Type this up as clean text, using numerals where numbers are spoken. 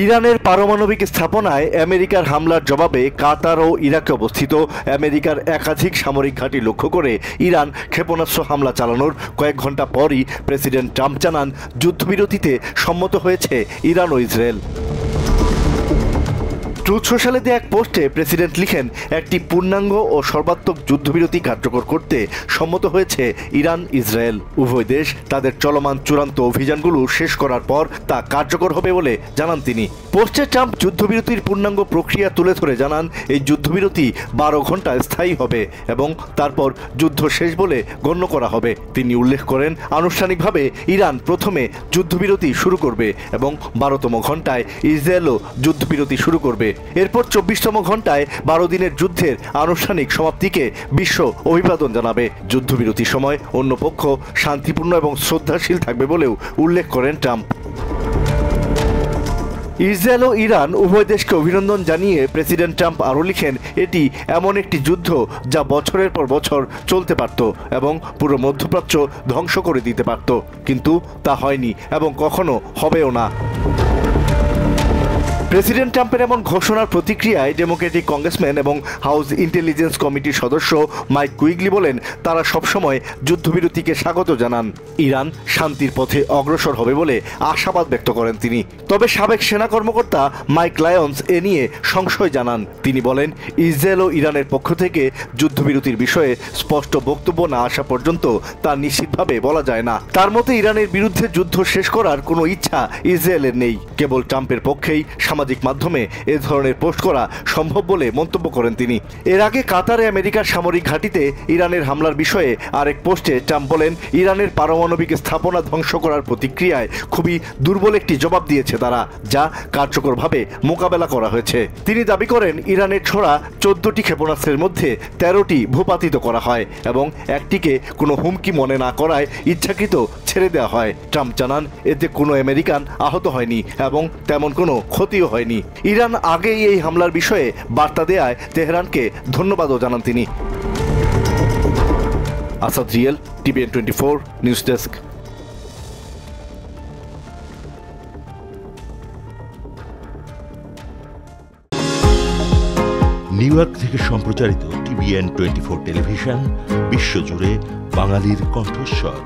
ইরানের পারমাণবিক স্থাপনায় আমেরিকার হামলার জবাবে কাতার ও ইরাকে অবস্থিত আমেরিকার একাধিক সামরিক ঘাঁটি লক্ষ্য করে ইরান ক্ষেপণাস্ত্র হামলা চালানোর কয়েক ঘন্টা পরই প্রেসিডেন্ট ট্রাম্প জানান যুদ্ধবিরতিতে সম্মত হয়েছে ইরান ও ইসরায়েল। ট্রুথ সোশ্যালে দেয়া এক পোস্টে প্রেসিডেন্ট লিখেন, একটি পূর্ণাঙ্গ ও সর্বাত্মক যুদ্ধবিরতি কার্যকর করতে সম্মত হয়েছে ইরান ইসরায়েল। উভয় দেশ তাদের চলমান চূড়ান্ত অভিযানগুলো শেষ করার পর তা কার্যকর হবে বলে জানান তিনি। পোস্টে ট্রাম্প যুদ্ধবিরতির পূর্ণাঙ্গ প্রক্রিয়া তুলে ধরে জানান, এই যুদ্ধবিরতি 12 ঘন্টা স্থায়ী হবে এবং তারপর যুদ্ধ শেষ বলে গণ্য করা হবে। তিনি উল্লেখ করেন, আনুষ্ঠানিকভাবে ইরান প্রথমে যুদ্ধবিরতি শুরু করবে এবং 12তম ঘন্টায় ইসরায়েলও যুদ্ধবিরতি শুরু করবে। এরপর 24তম ঘন্টায় 12 দিনের যুদ্ধের আনুষ্ঠানিক সমাপ্তিকে বিশ্ব অভিবাদন জানাবে। যুদ্ধবিরতির সময় অন্য পক্ষ শান্তিপূর্ণ এবং শ্রদ্ধাশীল থাকবে বলেও উল্লেখ করেন ট্রাম্প। ইসরায়েল ও ইরান উভয় দেশকে অভিনন্দন জানিয়ে প্রেসিডেন্ট ট্রাম্প আরও লিখেন, এটি এমন একটি যুদ্ধ যা বছরের পর বছর চলতে পারত এবং পুরো মধ্যপ্রাচ্য ধ্বংস করে দিতে পারত, কিন্তু তা হয়নি এবং কখনো হবেও না। প্রেসিডেন্ট ট্রাম্পের এমন ঘোষণার প্রতিক্রিয়ায় ডেমোক্রেটিক কংগ্রেসম্যান এবং হাউস ইন্টেলিজেন্স কমিটির সদস্য মাইক কুইগলি বলেন, তারা সবসময় যুদ্ধবিরতিকে স্বাগত জানান। ইরান শান্তির পথে অগ্রসর হবে বলে আশাবাদ ব্যক্ত করেন তিনি। তবে সাবেক সেনা কর্মকর্তা মাইক লায়ন্স এ নিয়ে সংশয় জানান। তিনি বলেন, ইসরায়েল ও ইরানের পক্ষ থেকে যুদ্ধবিরতির বিষয়ে স্পষ্ট বক্তব্য না আসা পর্যন্ত তা নিশ্চিতভাবে বলা যায় না। তার মতে ইরানের বিরুদ্ধে যুদ্ধ শেষ করার কোনো ইচ্ছা ইসরায়েলের নেই। কেবল ট্রাম্পের পক্ষেই সামাজিক মাধ্যমে এ ধরনের পোস্ট করা সম্ভব বলে মন্তব্য করেন তিনি। এর আগে কাতারে আমেরিকার সামরিক ঘাঁটিতে ইরানের হামলার বিষয়ে আরেক পোস্টে ট্রাম্প বলেন, ইরানের পারমাণবিক স্থাপনা ধ্বংস করার প্রতিক্রিয়ায় খুবই দুর্বল একটি জবাব দিয়েছে তারা, যা কার্যকরভাবে মোকাবেলা করা হয়েছে। তিনি দাবি করেন, ইরানের ছোড়া 14টি ক্ষেপণাস্ত্রের মধ্যে 13টি ভূপাতিত করা হয় এবং একটিকে কোনো হুমকি মনে না করায় ইচ্ছাকৃত ছেড়ে দেওয়া হয়। ট্রাম্প জানান, এতে কোনো আমেরিকান আহত হয়নি এবং তেমন কোনো ক্ষতিও হয়নি। ইরান আগেই এই হামলার বিষয়ে বার্তা দেয়ায় তেহরানকে ধন্যবাদও জানান তিনি। Asad real, TVN 24 news desk. New York থেকে সম্প্রচারিত TVN 24 টেলিভিশন বিশ্বজুড়ে বাঙালির কণ্ঠস্বর।